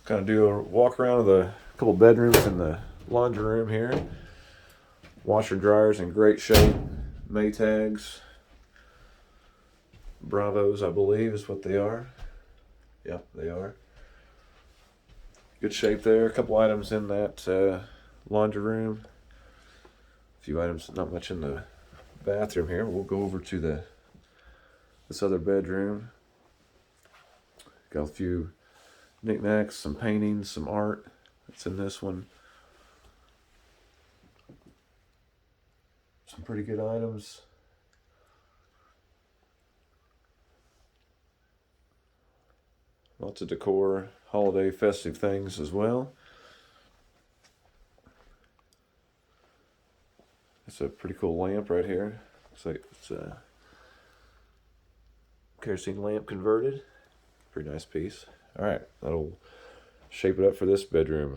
Kind of do a walk around of the couple bedrooms and the laundry room here. Washer dryers in great shape. Maytags. Bravos, I believe, is what they are. Yep, they are. Good shape there. A couple items in that laundry room. A few items, not much in the bathroom here. We'll go over to this other bedroom. Got a few knickknacks, some paintings, some art that's in this one. Some pretty good items. Lots of decor, holiday, festive things as well. It's a pretty cool lamp right here. Looks like it's a kerosene lamp converted. Pretty nice piece. All right, that'll shape it up for this bedroom.